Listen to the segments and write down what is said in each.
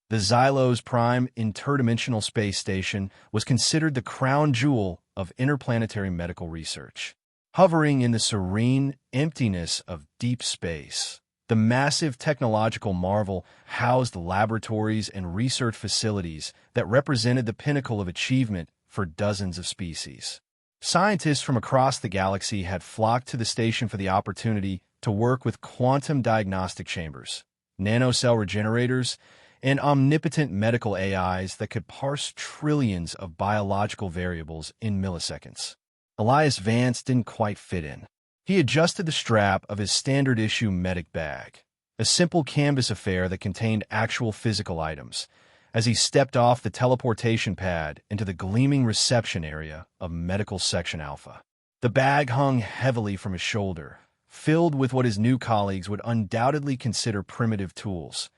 The Xylos Prime interdimensional space station was considered the crown jewel of interplanetary medical research. Hovering in the serene emptiness of deep space, the massive technological marvel housed laboratories and research facilities that represented the pinnacle of achievement for dozens of species. Scientists from across the galaxy had flocked to the station for the opportunity to work with quantum diagnostic chambers, nanocell regenerators, and omnipotent medical AIs that could parse trillions of biological variables in milliseconds. Elias Vance didn't quite fit in. He adjusted the strap of his standard-issue medic bag, a simple canvas affair that contained actual physical items, as he stepped off the teleportation pad into the gleaming reception area of Medical Section Alpha. The bag hung heavily from his shoulder, filled with what his new colleagues would undoubtedly consider primitive tools: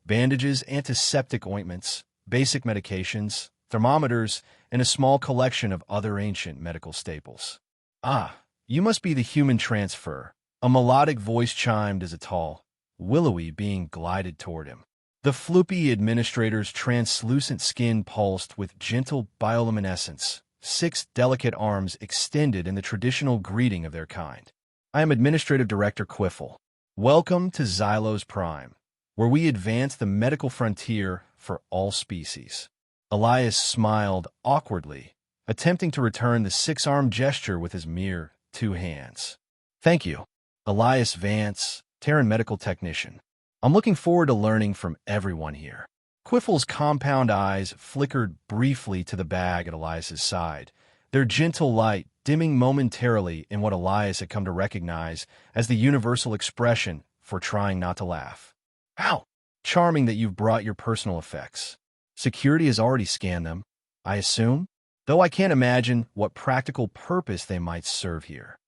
bandages, antiseptic ointments, basic medications, thermometers, and a small collection of other ancient medical staples. "Ah, you must be the human transfer," a melodic voice chimed as a tall, willowy being glided toward him. The floopy administrator's translucent skin pulsed with gentle bioluminescence, 6 delicate arms extended in the traditional greeting of their kind. "I am Administrative Director Quiffle. Welcome to Xylos Prime, where we advance the medical frontier for all species." Elias smiled awkwardly, attempting to return the 6-arm gesture with his mere 2 hands. "Thank you, Elias Vance, Terran medical technician. I'm looking forward to learning from everyone here." Quiffle's compound eyes flickered briefly to the bag at Elias's side, their gentle light dimming momentarily in what Elias had come to recognize as the universal expression for trying not to laugh. "How charming that you've brought your personal effects. Security has already scanned them, I assume, though I can't imagine what practical purpose they might serve here."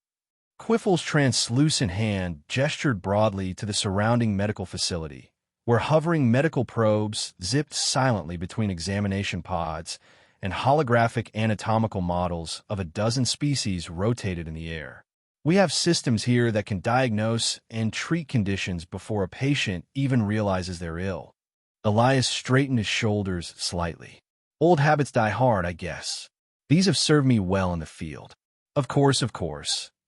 Quiffle's translucent hand gestured broadly to the surrounding medical facility, where hovering medical probes zipped silently between examination pods and holographic anatomical models of a dozen species rotated in the air. "We have systems here that can diagnose and treat conditions before a patient even realizes they're ill." Elias straightened his shoulders slightly. "Old habits die hard, I guess. These have served me well in the field." Of course.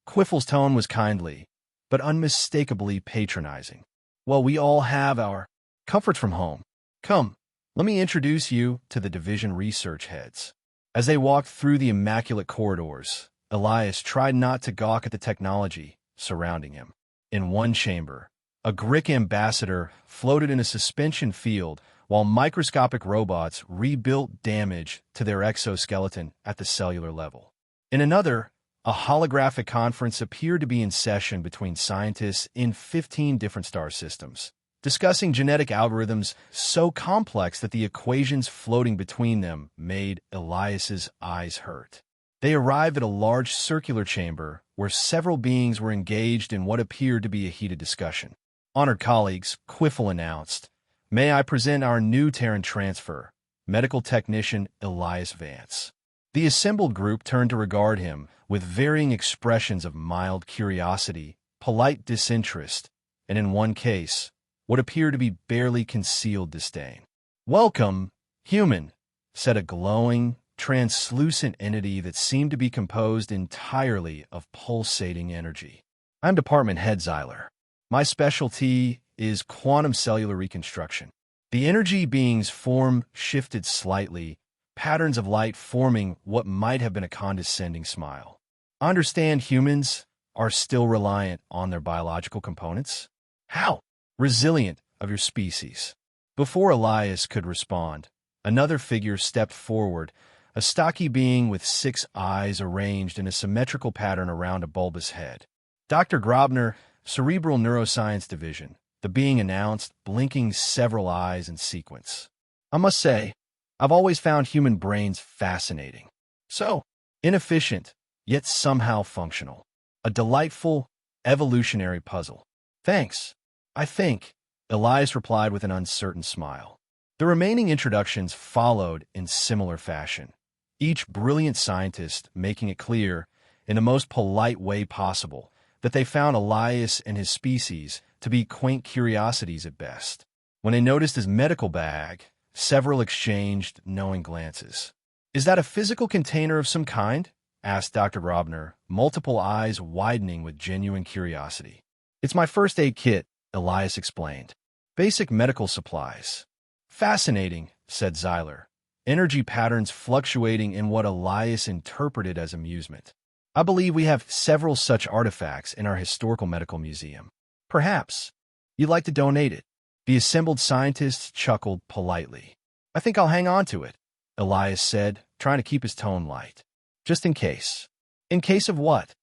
Quiffle's tone was kindly, but unmistakably patronizing. "Well, we all have our comforts from home. Come, let me introduce you to the division research heads." As they walked through the immaculate corridors, Elias tried not to gawk at the technology surrounding him. In one chamber, a Grick ambassador floated in a suspension field while microscopic robots rebuilt damage to their exoskeleton at the cellular level. In another, a holographic conference appeared to be in session between scientists in 15 different star systems, discussing genetic algorithms so complex that the equations floating between them made Elias's eyes hurt. They arrived at a large circular chamber where several beings were engaged in what appeared to be a heated discussion. "Honored colleagues," Quiffle announced, "may I present our new Terran transfer, medical technician Elias Vance." The assembled group turned to regard him with varying expressions of mild curiosity, polite disinterest, and in one case, what appeared to be barely concealed disdain. "Welcome, human," said a glowing, translucent entity that seemed to be composed entirely of pulsating energy. "I'm Department Head Xyler. My specialty is quantum cellular reconstruction." The energy being's form shifted slightly, patterns of light forming what might have been a condescending smile. "I understand humans are still reliant on their biological components. How resilient of your species." Before Elias could respond, another figure stepped forward, a stocky being with 6 eyes arranged in a symmetrical pattern around a bulbous head. "Dr. Grobner, Cerebral Neuroscience Division," the being announced, blinking several eyes in sequence. "I must say, I've always found human brains fascinating. So inefficient, yet somehow functional. A delightful, evolutionary puzzle." "Thanks, I think," Elias replied with an uncertain smile. The remaining introductions followed in similar fashion, each brilliant scientist making it clear, in the most polite way possible, that they found Elias and his species to be quaint curiosities at best. When they noticed his medical bag, Several exchanged knowing glances. "Is that a physical container of some kind?" asked Dr. Grobner, multiple eyes widening with genuine curiosity. "It's my first aid kit," Elias explained. "Basic medical supplies." "Fascinating," said Zyler, energy patterns fluctuating in what Elias interpreted as amusement. "I believe we have several such artifacts in our historical medical museum. Perhaps you'd like to donate it." The assembled scientists chuckled politely. "I think I'll hang on to it," Elias said, trying to keep his tone light. "Just in case." "In case of what?"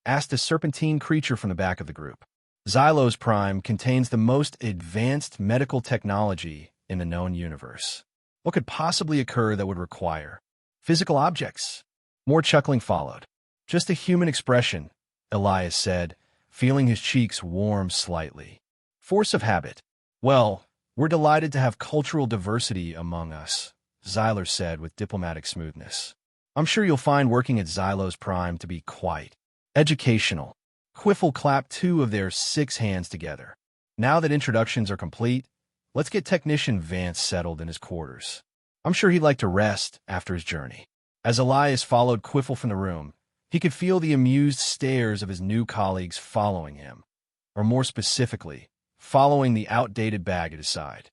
asked a serpentine creature from the back of the group. "Xylos Prime contains the most advanced medical technology in the known universe. What could possibly occur that would require physical objects?" More chuckling followed. "Just a human expression," Elias said, feeling his cheeks warm slightly. "Force of habit." "Well, we're delighted to have cultural diversity among us," Zyler said with diplomatic smoothness. "I'm sure you'll find working at Xylos Prime to be quite educational." Quiffle clapped two of their 6 hands together. "Now that introductions are complete, let's get Technician Vance settled in his quarters. I'm sure he'd like to rest after his journey." As Elias followed Quiffle from the room, he could feel the amused stares of his new colleagues following him, or more specifically, following the outdated bag at his side.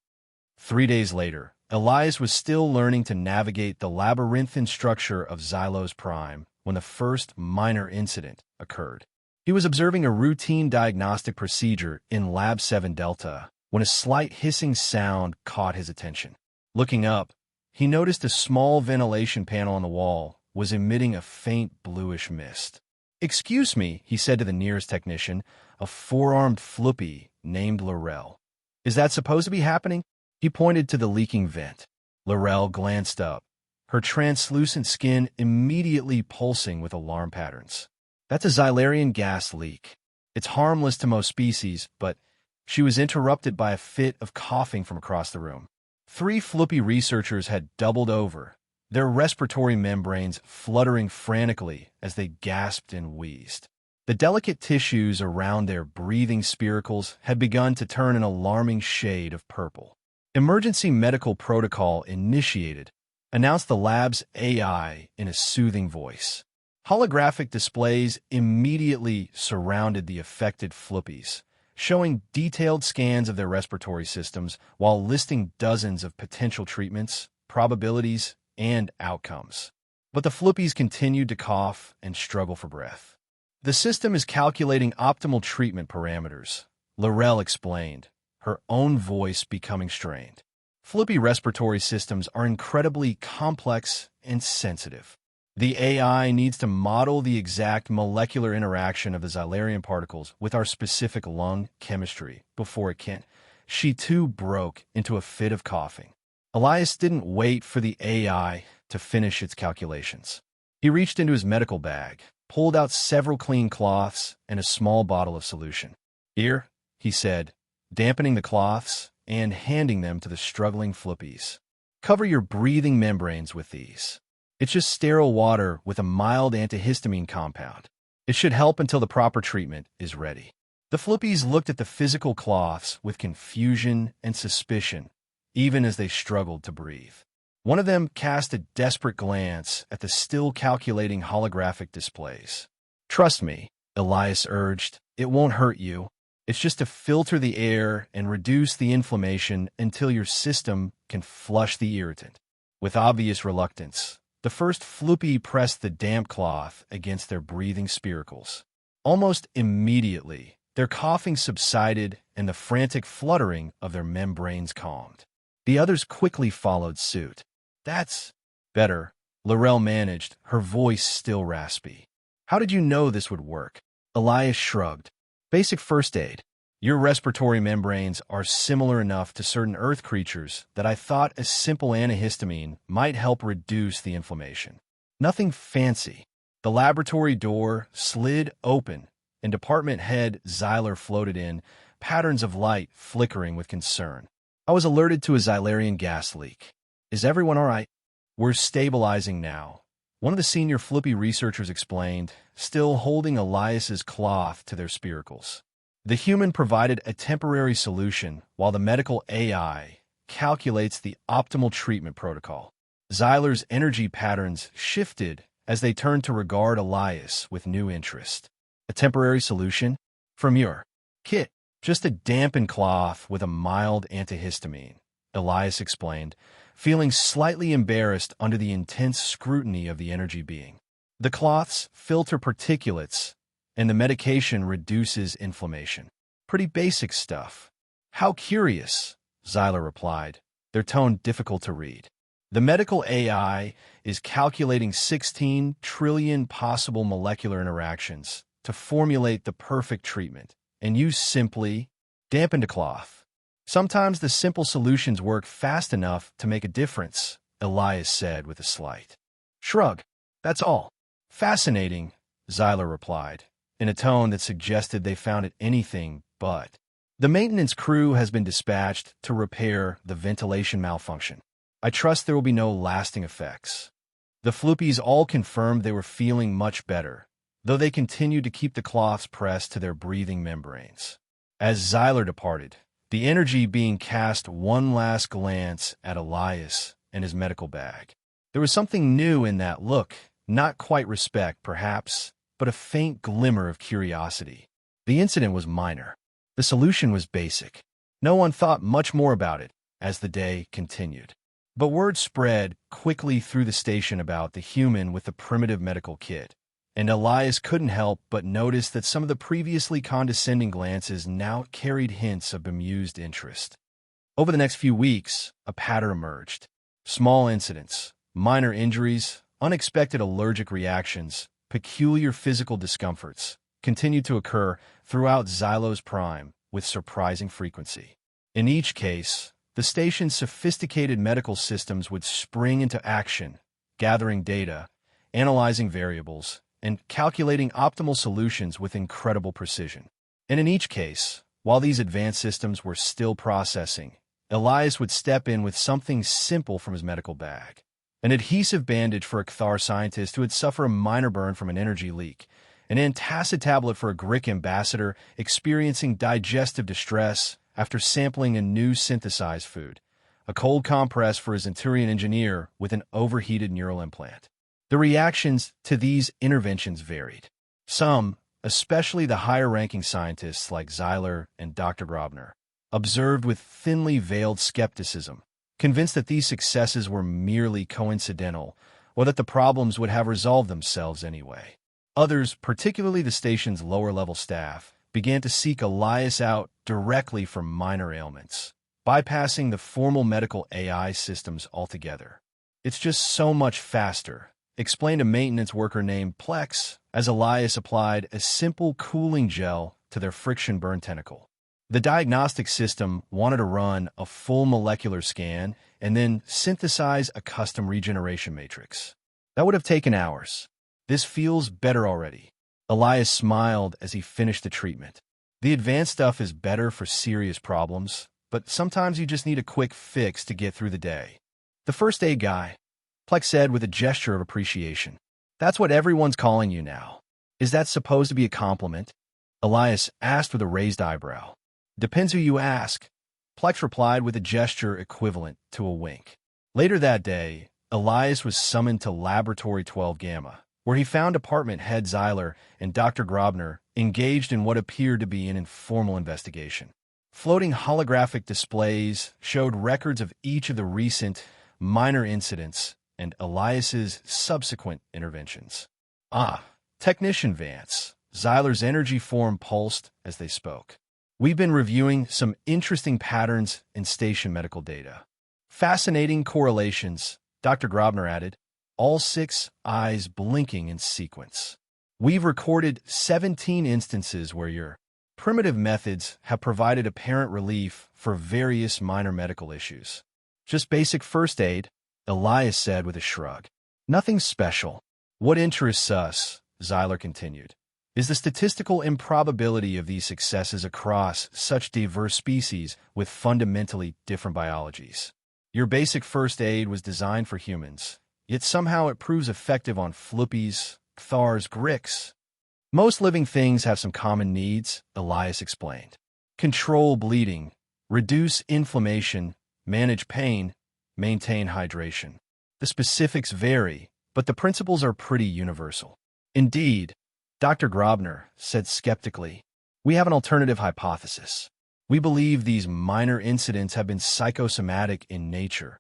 3 days later, Elias was still learning to navigate the labyrinthine structure of Xylos Prime when the first minor incident occurred. He was observing a routine diagnostic procedure in Lab 7 Delta when a slight hissing sound caught his attention. Looking up, he noticed a small ventilation panel on the wall was emitting a faint bluish mist. "Excuse me," he said to the nearest technician, a 4-armed floppy named Laurel. "Is that supposed to be happening?" He pointed to the leaking vent. Laurel glanced up, her translucent skin immediately pulsing with alarm patterns. "That's a Xylarian gas leak. It's harmless to most species, but..." She was interrupted by a fit of coughing from across the room. 3 floppy researchers had doubled over, their respiratory membranes fluttering frantically as they gasped and wheezed. The delicate tissues around their breathing spiracles had begun to turn an alarming shade of purple. "Emergency medical protocol initiated," announced the lab's AI in a soothing voice. Holographic displays immediately surrounded the affected fluppies, showing detailed scans of their respiratory systems while listing dozens of potential treatments, probabilities, and outcomes. But the fluppies continued to cough and struggle for breath. "The system is calculating optimal treatment parameters," Laurel explained, her own voice becoming strained. "Fluppy respiratory systems are incredibly complex and sensitive. The AI needs to model the exact molecular interaction of the Xylarian particles with our specific lung chemistry before it can." She too broke into a fit of coughing. Elias didn't wait for the AI to finish its calculations. He reached into his medical bag, pulled out several clean cloths and a small bottle of solution. "Here," he said, dampening the cloths and handing them to the struggling fluppies. "Cover your breathing membranes with these. It's just sterile water with a mild antihistamine compound. It should help until the proper treatment is ready." The fluppies looked at the physical cloths with confusion and suspicion, even as they struggled to breathe. One of them cast a desperate glance at the still calculating holographic displays. "Trust me," Elias urged, "it won't hurt you. It's just to filter the air and reduce the inflammation until your system can flush the irritant." With obvious reluctance, the first floppy pressed the damp cloth against their breathing spiracles. Almost immediately, their coughing subsided and the frantic fluttering of their membranes calmed. The others quickly followed suit. "That's better," Laurel managed, her voice still raspy. "How did you know this would work?" Elias shrugged. "Basic first aid. Your respiratory membranes are similar enough to certain Earth creatures that I thought a simple antihistamine might help reduce the inflammation. Nothing fancy." The laboratory door slid open, and department head Zyler floated in, patterns of light flickering with concern. "I was alerted to a Xylarian gas leak. Is everyone all right?" "We're stabilizing now," one of the senior flippy researchers explained, still holding Elias's cloth to their spiracles. The human provided a temporary solution while the medical AI calculates the optimal treatment protocol. Zyler's energy patterns shifted as they turned to regard Elias with new interest. A temporary solution? From your kit. Just a dampened cloth with a mild antihistamine, Elias explained, feeling slightly embarrassed under the intense scrutiny of the energy being. The cloths filter particulates, and the medication reduces inflammation. Pretty basic stuff. How curious, Zyler replied, their tone difficult to read. The medical AI is calculating 16 trillion possible molecular interactions to formulate the perfect treatment, and you simply dampened a cloth. Sometimes the simple solutions work fast enough to make a difference, Elias said with a slight shrug. That's all. Fascinating, Zyler replied, in a tone that suggested they found it anything but. The maintenance crew has been dispatched to repair the ventilation malfunction. I trust there will be no lasting effects. The floopies all confirmed they were feeling much better, though they continued to keep the cloths pressed to their breathing membranes. As Zyler departed, the energy being cast one last glance at Elias and his medical bag. There was something new in that look, not quite respect, perhaps, but a faint glimmer of curiosity. The incident was minor. The solution was basic. No one thought much more about it as the day continued. But word spread quickly through the station about the human with the primitive medical kit, and Elias couldn't help but notice that some of the previously condescending glances now carried hints of bemused interest. Over the next few weeks, a pattern emerged. Small incidents, minor injuries, unexpected allergic reactions, peculiar physical discomforts continued to occur throughout Zylo's prime with surprising frequency. In each case, the station's sophisticated medical systems would spring into action, gathering data, analyzing variables, and calculating optimal solutions with incredible precision. And in each case, while these advanced systems were still processing, Elias would step in with something simple from his medical bag. An adhesive bandage for a Cathar scientist who had suffered a minor burn from an energy leak, an antacid tablet for a Grick ambassador experiencing digestive distress after sampling a new synthesized food, a cold compress for his Centurion engineer with an overheated neural implant. The reactions to these interventions varied. Some, especially the higher-ranking scientists like Zyler and Dr. Grobner, observed with thinly veiled skepticism, convinced that these successes were merely coincidental or that the problems would have resolved themselves anyway. Others, particularly the station's lower-level staff, began to seek Elias out directly for minor ailments, bypassing the formal medical AI systems altogether. It's just so much faster, explained a maintenance worker named Plex as Elias applied a simple cooling gel to their friction burn tentacle. The diagnostic system wanted to run a full molecular scan and then synthesize a custom regeneration matrix. That would have taken hours. This feels better already. Elias smiled as he finished the treatment. The advanced stuff is better for serious problems, but sometimes you just need a quick fix to get through the day. The first aid guy, Plex said with a gesture of appreciation. That's what everyone's calling you now. Is that supposed to be a compliment? Elias asked with a raised eyebrow. Depends who you ask. Plex replied with a gesture equivalent to a wink. Later that day, Elias was summoned to Laboratory 12 Gamma, where he found department head Zyler and Dr. Grobner engaged in what appeared to be an informal investigation. Floating holographic displays showed records of each of the recent minor incidents and Elias's subsequent interventions. Technician Vance, Zyler's energy form pulsed as they spoke. We've been reviewing some interesting patterns in station medical data. Fascinating correlations, Dr. Grobner added, all 6 eyes blinking in sequence. We've recorded 17 instances where your primitive methods have provided apparent relief for various minor medical issues. Just basic first aid, Elias said with a shrug. Nothing special. What interests us, Zyler continued, is the statistical improbability of these successes across such diverse species with fundamentally different biologies. Your basic first aid was designed for humans, yet somehow it proves effective on floopies, Cthars, Gricks. Most living things have some common needs, Elias explained. Control bleeding, reduce inflammation, manage pain, maintain hydration. The specifics vary, but the principles are pretty universal. Indeed, Dr. Grobner said skeptically, we have an alternative hypothesis. We believe these minor incidents have been psychosomatic in nature,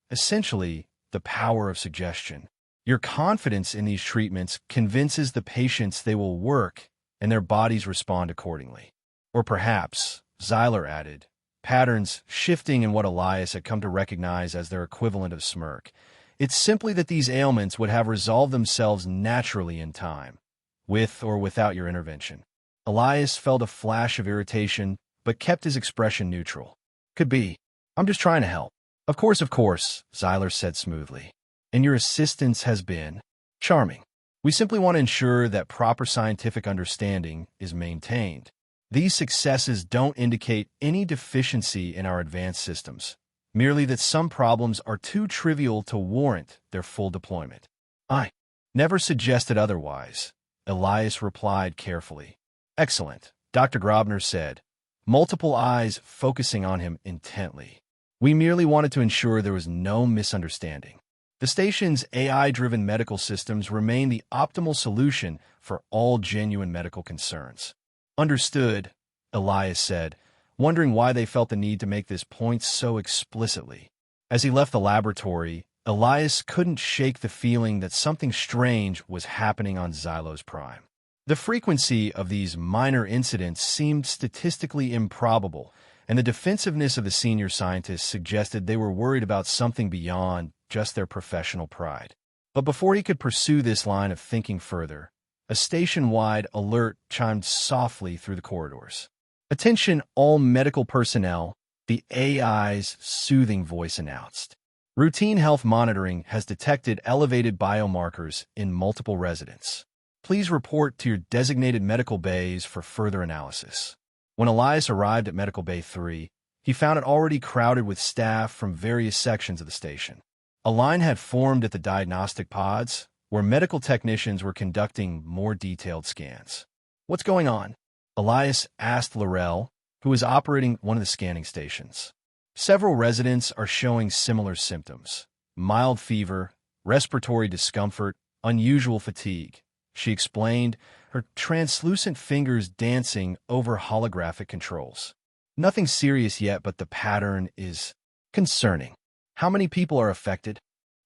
essentially the power of suggestion. Your confidence in these treatments convinces the patients they will work and their bodies respond accordingly. Or perhaps, Zeiler added, patterns shifting in what Elias had come to recognize as their equivalent of smirk. It's simply that these ailments would have resolved themselves naturally in time, with or without your intervention. Elias felt a flash of irritation, but kept his expression neutral. Could be. I'm just trying to help. Of course, Zeiler said smoothly. And your assistance has been charming. We simply want to ensure that proper scientific understanding is maintained. These successes don't indicate any deficiency in our advanced systems, merely that some problems are too trivial to warrant their full deployment. I never suggested otherwise, Elias replied carefully. Excellent, Dr. Grobner said, multiple eyes focusing on him intently. We merely wanted to ensure there was no misunderstanding. The station's AI-driven medical systems remain the optimal solution for all genuine medical concerns. Understood, Elias said, wondering why they felt the need to make this point so explicitly. As he left the laboratory, Elias couldn't shake the feeling that something strange was happening on Xylos Prime. The frequency of these minor incidents seemed statistically improbable, and the defensiveness of the senior scientists suggested they were worried about something beyond just their professional pride. But before he could pursue this line of thinking further, a station-wide alert chimed softly through the corridors. Attention all medical personnel, the AI's soothing voice announced. Routine health monitoring has detected elevated biomarkers in multiple residents. Please report to your designated medical bays for further analysis. When Elias arrived at Medical Bay 3, he found it already crowded with staff from various sections of the station. A line had formed at the diagnostic pods, where medical technicians were conducting more detailed scans. What's going on? Elias asked Laurel, who was operating one of the scanning stations. Several residents are showing similar symptoms: mild fever, respiratory discomfort, unusual fatigue, she explained, her translucent fingers dancing over holographic controls. Nothing serious yet, but the pattern is concerning. How many people are affected?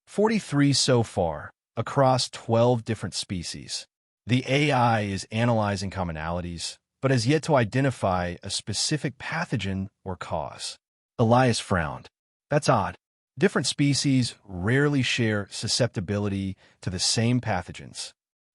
43 so far, across 12 different species. The AI is analyzing commonalities, but has yet to identify a specific pathogen or cause. Elias frowned. That's odd. Different species rarely share susceptibility to the same pathogens.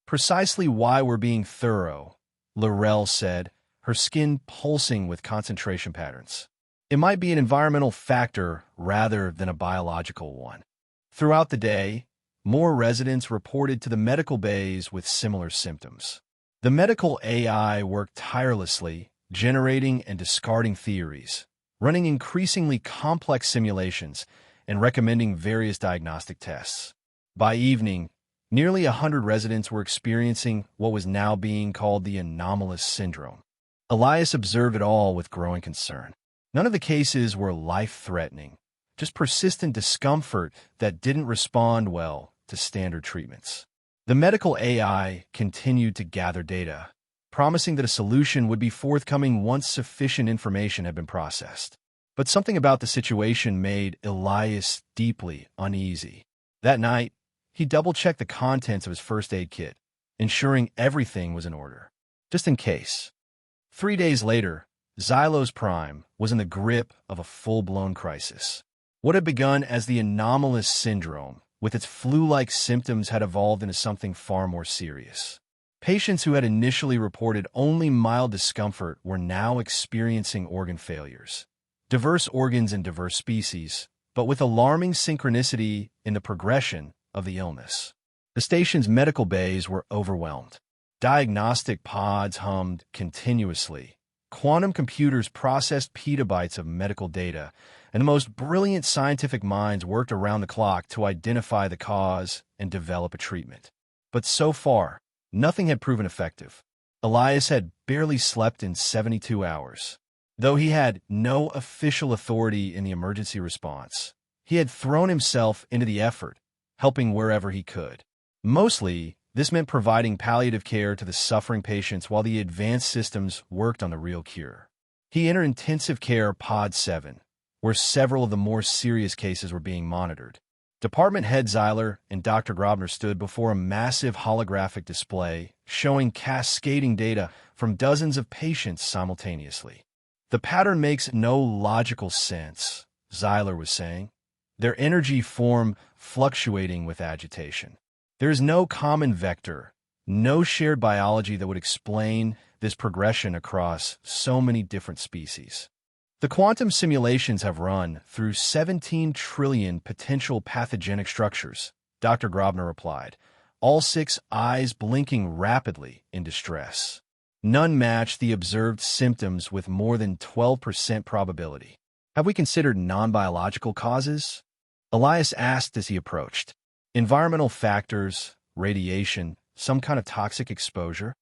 Precisely why we're being thorough, Laurel said, her skin pulsing with concentration patterns. It might be an environmental factor rather than a biological one. Throughout the day, more residents reported to the medical bays with similar symptoms. The medical AI worked tirelessly, generating and discarding theories, running increasingly complex simulations, and recommending various diagnostic tests. By evening, nearly 100 residents were experiencing what was now being called the anomalous syndrome. Elias observed it all with growing concern. None of the cases were life-threatening, just persistent discomfort that didn't respond well to standard treatments. The medical AI continued to gather data, promising that a solution would be forthcoming once sufficient information had been processed. But something about the situation made Elias deeply uneasy. That night, he double-checked the contents of his first aid kit, ensuring everything was in order, just in case. 3 days later, Xylos Prime was in the grip of a full-blown crisis. What had begun as the anomalous syndrome, with its flu-like symptoms, had evolved into something far more serious. Patients who had initially reported only mild discomfort were now experiencing organ failures. Diverse organs in diverse species, but with alarming synchronicity in the progression of the illness. The station's medical bays were overwhelmed. Diagnostic pods hummed continuously. Quantum computers processed petabytes of medical data, and the most brilliant scientific minds worked around the clock to identify the cause and develop a treatment. But so far, nothing had proven effective. Elias had barely slept in 72 hours. Though he had no official authority in the emergency response, he had thrown himself into the effort, helping wherever he could. Mostly, this meant providing palliative care to the suffering patients while the advanced systems worked on the real cure. He entered intensive care Pod 7, where several of the more serious cases were being monitored. Department head Zeiler and Dr. Grobner stood before a massive holographic display showing cascading data from dozens of patients simultaneously. "The pattern makes no logical sense," Zeiler was saying. "Their energy form fluctuating with agitation. There is no common vector, no shared biology that would explain this progression across so many different species. The quantum simulations have run through 17 trillion potential pathogenic structures," Dr. Grobner replied, all 6 eyes blinking rapidly in distress. "None match the observed symptoms with more than 12% probability. Have we considered non-biological causes?" Elias asked as he approached. "Environmental factors, radiation, some kind of toxic exposure?"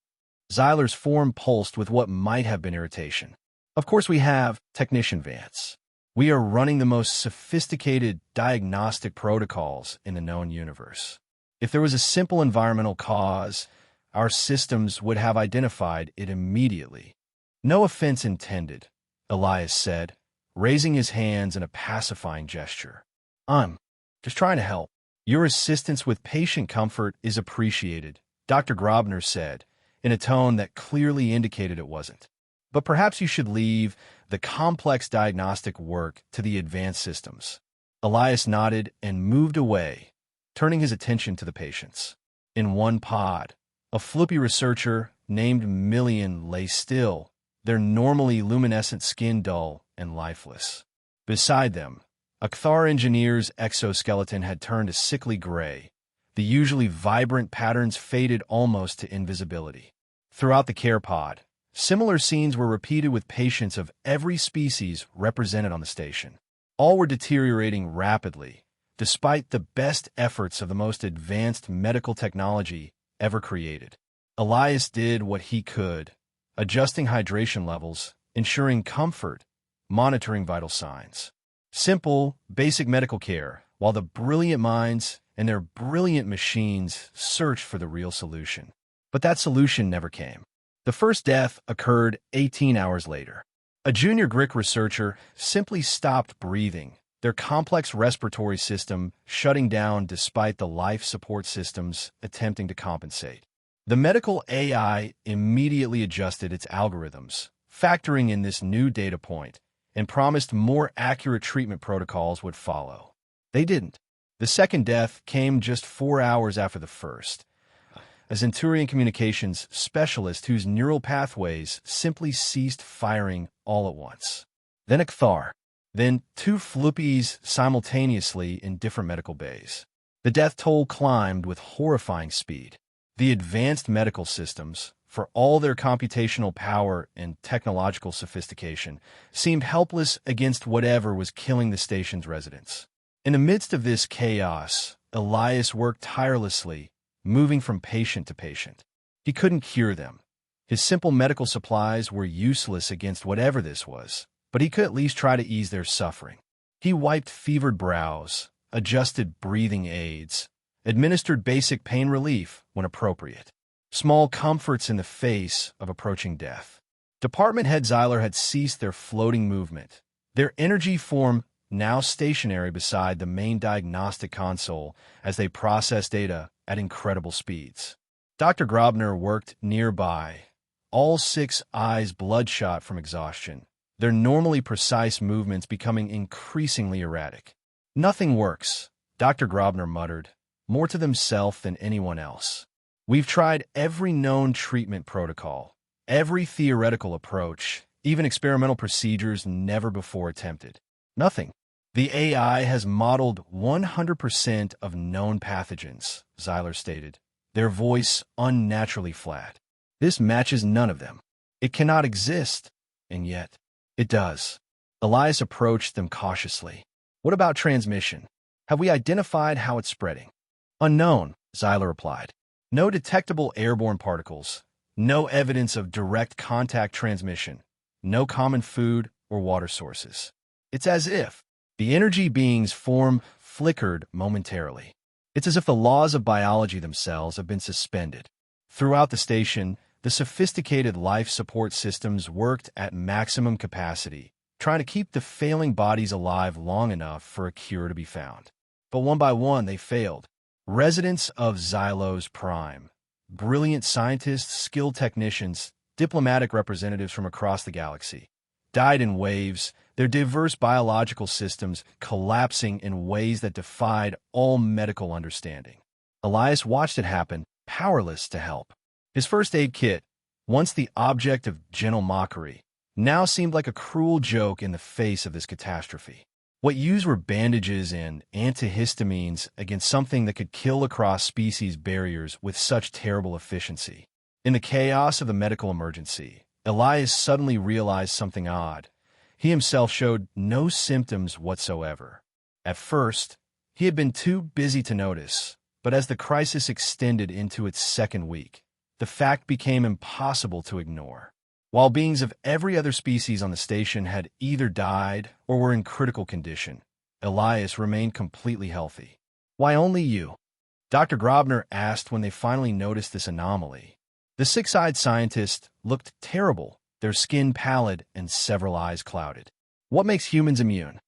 Zeiler's form pulsed with what might have been irritation. "Of course we have, Technician Vance. We are running the most sophisticated diagnostic protocols in the known universe. If there was a simple environmental cause, our systems would have identified it immediately." "No offense intended," Elias said, raising his hands in a pacifying gesture. "I'm just trying to help." "Your assistance with patient comfort is appreciated," Dr. Grobner said, in a tone that clearly indicated it wasn't. "But perhaps you should leave the complex diagnostic work to the advanced systems." Elias nodded and moved away, turning his attention to the patients. In one pod, a floppy researcher named Million lay still, their normally luminescent skin dull and lifeless. Beside them, a Kthar engineer's exoskeleton had turned a sickly gray. The usually vibrant patterns faded almost to invisibility. Throughout the care pod, similar scenes were repeated with patients of every species represented on the station. All were deteriorating rapidly, despite the best efforts of the most advanced medical technology ever created. Elias did what he could, adjusting hydration levels, ensuring comfort, monitoring vital signs. Simple, basic medical care, while the brilliant minds and their brilliant machines searched for the real solution. But that solution never came. The first death occurred 18 hours later. A junior Greek researcher simply stopped breathing, their complex respiratory system shutting down despite the life support systems attempting to compensate. The medical AI immediately adjusted its algorithms, factoring in this new data point, and promised more accurate treatment protocols would follow. They didn't. The second death came just 4 hours after the first. A Centurion Communications specialist whose neural pathways simply ceased firing all at once. Then a Kthar. Then 2 fluppies simultaneously in different medical bays. The death toll climbed with horrifying speed. The advanced medical systems, for all their computational power and technological sophistication, seemed helpless against whatever was killing the station's residents. In the midst of this chaos, Elias worked tirelessly, moving from patient to patient. He couldn't cure them. His simple medical supplies were useless against whatever this was, but he could at least try to ease their suffering. He wiped fevered brows, adjusted breathing aids, administered basic pain relief when appropriate. Small comforts in the face of approaching death. Department head Zeiler had ceased their floating movement, their energy form now stationary beside the main diagnostic console as they processed data at incredible speeds. Dr. Grobner worked nearby, all 6 eyes bloodshot from exhaustion, their normally precise movements becoming increasingly erratic. "Nothing works," Dr. Grobner muttered, more to themselves than anyone else. "We've tried every known treatment protocol, every theoretical approach, even experimental procedures never before attempted. Nothing. The AI has modeled 100% of known pathogens," Zeiler stated, their voice unnaturally flat. "This matches none of them. It cannot exist, and yet it does." Elias approached them cautiously. "What about transmission? Have we identified how it's spreading?" "Unknown," Zeiler replied. "No detectable airborne particles, no evidence of direct contact transmission, no common food or water sources. It's as if the energy being's form flickered momentarily. It's as if the laws of biology themselves have been suspended. Throughout the station, the sophisticated life support systems worked at maximum capacity, trying to keep the failing bodies alive long enough for a cure to be found. But one by one, they failed. Residents of Xylos Prime, brilliant scientists, skilled technicians, diplomatic representatives from across the galaxy, died in waves, their diverse biological systems collapsing in ways that defied all medical understanding. Elias watched it happen, powerless to help. His first aid kit, once the object of gentle mockery, now seemed like a cruel joke in the face of this catastrophe. What used were bandages and antihistamines against something that could kill across species barriers with such terrible efficiency. In the chaos of the medical emergency, Elias suddenly realized something odd. He himself showed no symptoms whatsoever. At first, he had been too busy to notice, but as the crisis extended into its second week, the fact became impossible to ignore. While beings of every other species on the station had either died or were in critical condition, Elias remained completely healthy. "Why only you?" Dr. Grobner asked when they finally noticed this anomaly. The six-eyed scientist looked terrible, their skin pallid and several eyes clouded. "What makes humans immune?"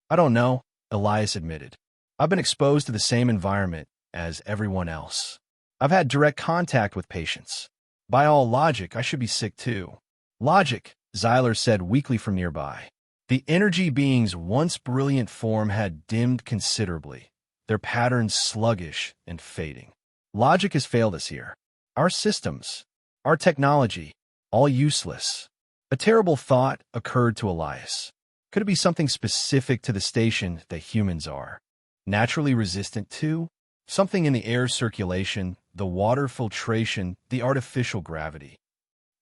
"I don't know," Elias admitted. "I've been exposed to the same environment as everyone else. I've had direct contact with patients. By all logic, I should be sick too." "Logic," Xyler said weakly from nearby. The energy being's once brilliant form had dimmed considerably, their patterns sluggish and fading. "Logic has failed us here. Our systems, our technology, all useless." A terrible thought occurred to Elias. Could it be something specific to the station that humans are? Naturally resistant to? Something in the air circulation, the water filtration, the artificial gravity.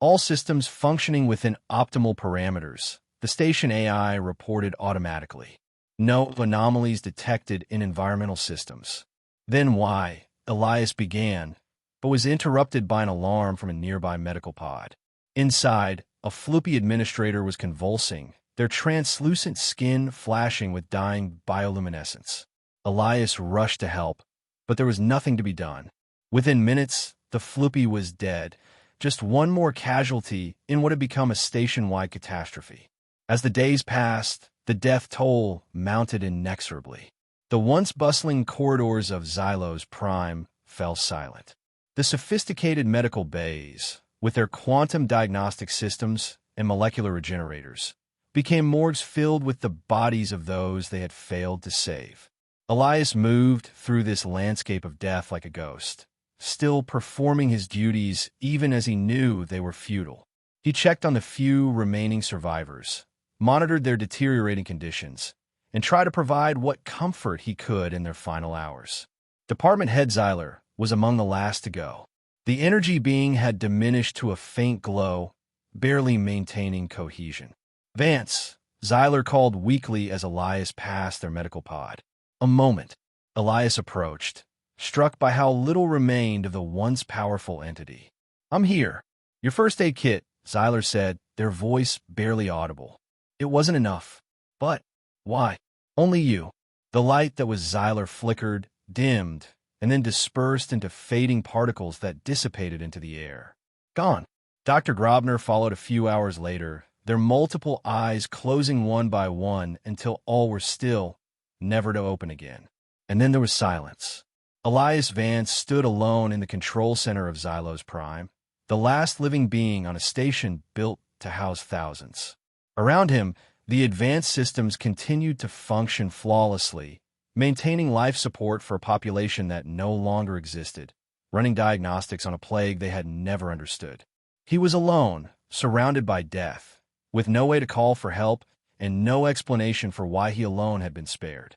All systems functioning within optimal parameters, the station AI reported automatically. No anomalies detected in environmental systems. "Then why?" Elias began, but was interrupted by an alarm from a nearby medical pod. Inside, a floopy administrator was convulsing, their translucent skin flashing with dying bioluminescence. Elias rushed to help, but there was nothing to be done. Within minutes, the floopy was dead, just one more casualty in what had become a station-wide catastrophe. As the days passed, the death toll mounted inexorably. The once bustling corridors of Xylos Prime fell silent. The sophisticated medical bays, with their quantum diagnostic systems and molecular regenerators, became morgues filled with the bodies of those they had failed to save. Elias moved through this landscape of death like a ghost, still performing his duties even as he knew they were futile. He checked on the few remaining survivors, monitored their deteriorating conditions, and tried to provide what comfort he could in their final hours. Department Head Xyler was among the last to go. The energy being had diminished to a faint glow, barely maintaining cohesion. "Vance," Xyler called weakly as Elias passed their medical pod. "A moment." Elias approached, struck by how little remained of the once powerful entity. "I'm here." "Your first aid kit," Xyler said, their voice barely audible. "It wasn't enough." "But why?" "Only you." The light that was Xyler flickered, dimmed, and then dispersed into fading particles that dissipated into the air. "Gone." Dr. Grobner followed a few hours later, their multiple eyes closing one by one until all were still, never to open again. And then there was silence. Elias Vance stood alone in the control center of Xylos Prime, the last living being on a station built to house thousands. Around him, the advanced systems continued to function flawlessly, maintaining life support for a population that no longer existed, running diagnostics on a plague they had never understood. He was alone, surrounded by death, with no way to call for help and no explanation for why he alone had been spared.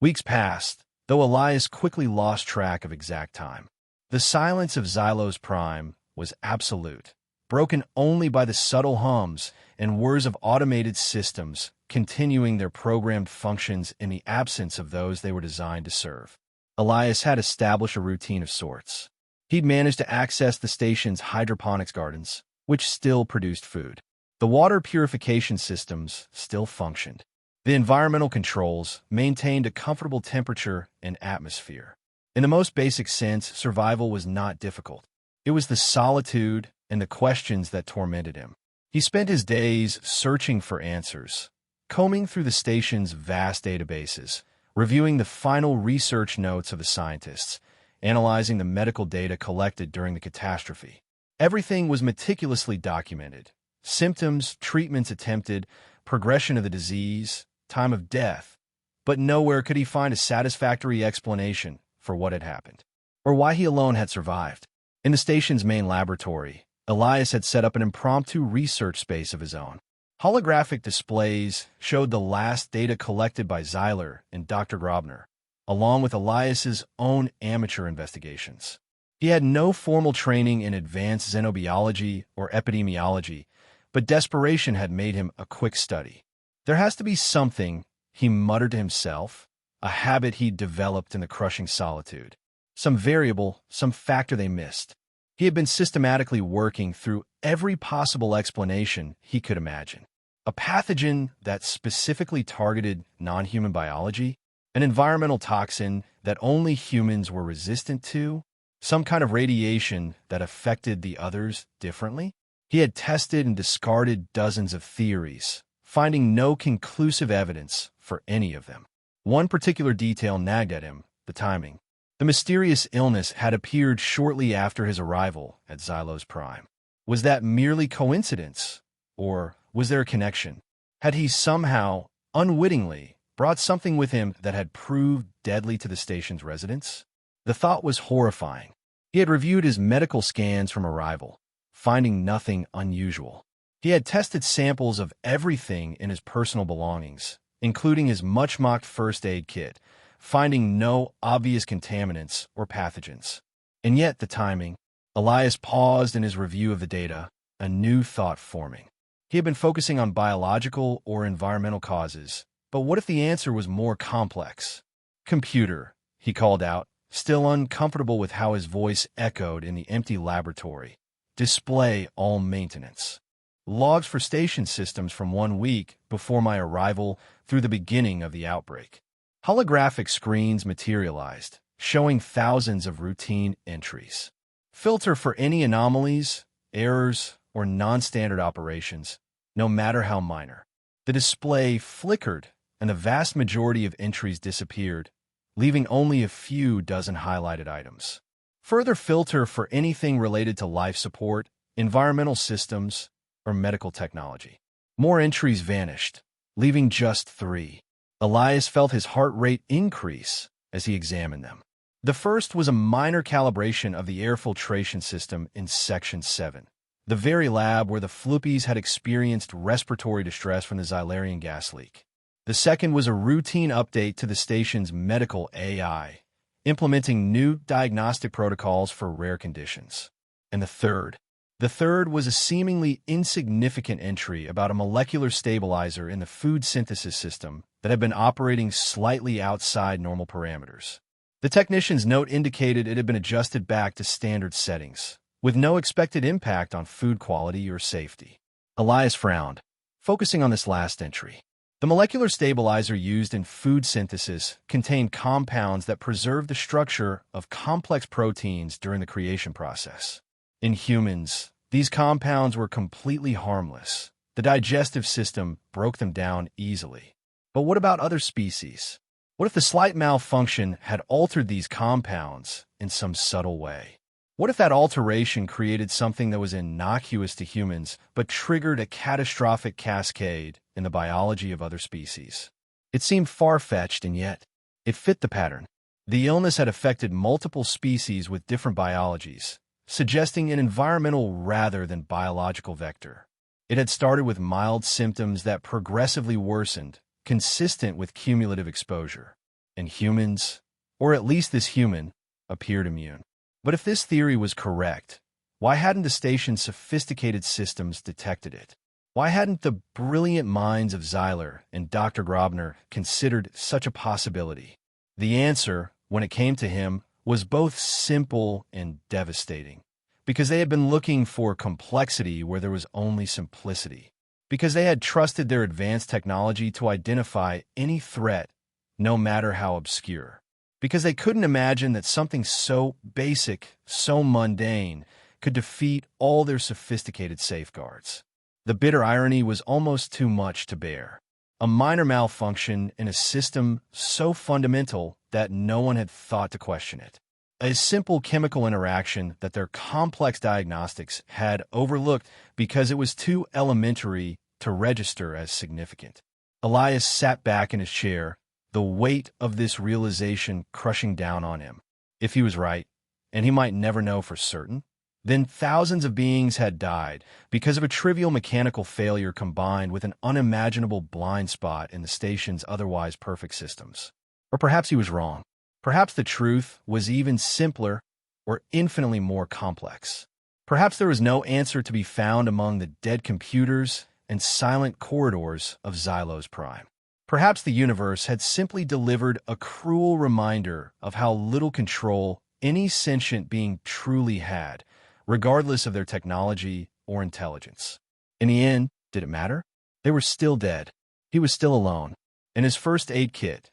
Weeks passed, though Elias quickly lost track of exact time. The silence of Xylos Prime was absolute, broken only by the subtle hums and whirs of automated systems continuing their programmed functions in the absence of those they were designed to serve. Elias had established a routine of sorts. He'd managed to access the station's hydroponics gardens, which still produced food. The water purification systems still functioned. The environmental controls maintained a comfortable temperature and atmosphere. In the most basic sense, survival was not difficult. It was the solitude and the questions that tormented him. He spent his days searching for answers, combing through the station's vast databases, reviewing the final research notes of the scientists, analyzing the medical data collected during the catastrophe. Everything was meticulously documented. Symptoms, treatments attempted, progression of the disease, time of death. But nowhere could he find a satisfactory explanation for what had happened, or why he alone had survived. In the station's main laboratory, Elias had set up an impromptu research space of his own. Holographic displays showed the last data collected by Zeiler and Dr. Grobner, along with Elias's own amateur investigations. He had no formal training in advanced xenobiology or epidemiology, but desperation had made him a quick study. There has to be something, he muttered to himself, a habit he'd developed in the crushing solitude. Some variable, some factor they missed. He had been systematically working through every possible explanation he could imagine. A pathogen that specifically targeted non-human biology? An environmental toxin that only humans were resistant to? Some kind of radiation that affected the others differently? He had tested and discarded dozens of theories, finding no conclusive evidence for any of them. One particular detail nagged at him, the timing. The mysterious illness had appeared shortly after his arrival at Xylo's Prime. Was that merely coincidence? Or was there a connection? Had he somehow, unwittingly, brought something with him that had proved deadly to the station's residents? The thought was horrifying. He had reviewed his medical scans from arrival, finding nothing unusual. He had tested samples of everything in his personal belongings, including his much-mocked first aid kit, finding no obvious contaminants or pathogens. And yet the timing. Elias paused in his review of the data, a new thought forming. He had been focusing on biological or environmental causes, but what if the answer was more complex? Computer, he called out, still uncomfortable with how his voice echoed in the empty laboratory. Display all maintenance. Logs for station systems from 1 week before my arrival through the beginning of the outbreak. Holographic screens materialized, showing thousands of routine entries. Filter for any anomalies, errors, or non-standard operations, no matter how minor. The display flickered, and the vast majority of entries disappeared, leaving only a few dozen highlighted items. Further filter for anything related to life support, environmental systems, or medical technology. More entries vanished, leaving just 3. Elias felt his heart rate increase as he examined them. The first was a minor calibration of the air filtration system in Section 7, the very lab where the Floopies had experienced respiratory distress from the Xylarian gas leak. The second was a routine update to the station's medical AI, implementing new diagnostic protocols for rare conditions. And the third was a seemingly insignificant entry about a molecular stabilizer in the food synthesis system that had been operating slightly outside normal parameters. The technician's note indicated it had been adjusted back to standard settings, with no expected impact on food quality or safety. Elias frowned, focusing on this last entry. The molecular stabilizer used in food synthesis contained compounds that preserve the structure of complex proteins during the creation process. In humans, these compounds were completely harmless. The digestive system broke them down easily. But what about other species? What if the slight malfunction had altered these compounds in some subtle way? What if that alteration created something that was innocuous to humans but triggered a catastrophic cascade in the biology of other species? It seemed far-fetched, and yet it fit the pattern. The illness had affected multiple species with different biologies, suggesting an environmental rather than biological vector. It had started with mild symptoms that progressively worsened, consistent with cumulative exposure. And humans, or at least this human, appeared immune. But if this theory was correct, why hadn't the station's sophisticated systems detected it? Why hadn't the brilliant minds of Zeiler and Dr. Grobner considered such a possibility? The answer, when it came to him, was both simple and devastating, because they had been looking for complexity where there was only simplicity. because they had trusted their advanced technology to identify any threat, no matter how obscure. Because they couldn't imagine that something so basic, so mundane, could defeat all their sophisticated safeguards. The bitter irony was almost too much to bear. A minor malfunction in a system so fundamental that no one had thought to question it. A simple chemical interaction that their complex diagnostics had overlooked because it was too elementary to register as significant. Elias sat back in his chair, the weight of this realization crushing down on him. If he was right, and he might never know for certain, then thousands of beings had died because of a trivial mechanical failure combined with an unimaginable blind spot in the station's otherwise perfect systems. Or perhaps he was wrong. Perhaps the truth was even simpler or infinitely more complex. Perhaps there was no answer to be found among the dead computers and silent corridors of Xylos Prime. Perhaps the universe had simply delivered a cruel reminder of how little control any sentient being truly had, regardless of their technology or intelligence. In the end, did it matter? They were still dead. He was still alone. And his first aid kit,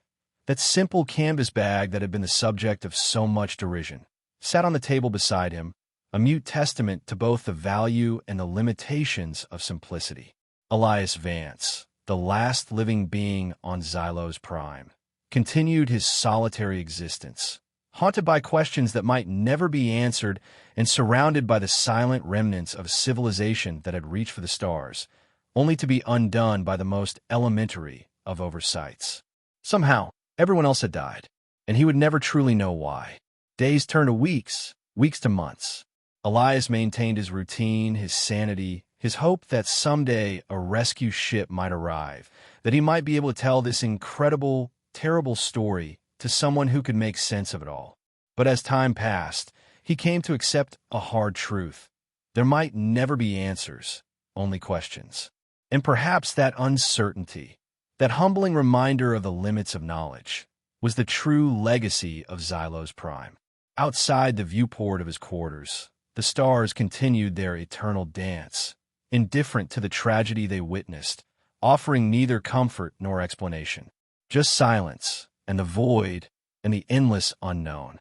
that simple canvas bag that had been the subject of so much derision, sat on the table beside him, a mute testament to both the value and the limitations of simplicity. Elias Vance, the last living being on Xylos Prime, continued his solitary existence, haunted by questions that might never be answered and surrounded by the silent remnants of a civilization that had reached for the stars, only to be undone by the most elementary of oversights. Somehow, everyone else had died, and he would never truly know why. Days turned to weeks, weeks to months. Elias maintained his routine, his sanity, his hope that someday a rescue ship might arrive, that he might be able to tell this incredible, terrible story to someone who could make sense of it all. But as time passed, he came to accept a hard truth. There might never be answers, only questions. And perhaps that uncertainty, that humbling reminder of the limits of knowledge, was the true legacy of Xylos Prime. Outside the viewport of his quarters, the stars continued their eternal dance, indifferent to the tragedy they witnessed, offering neither comfort nor explanation. Just silence, and the void, and the endless unknown.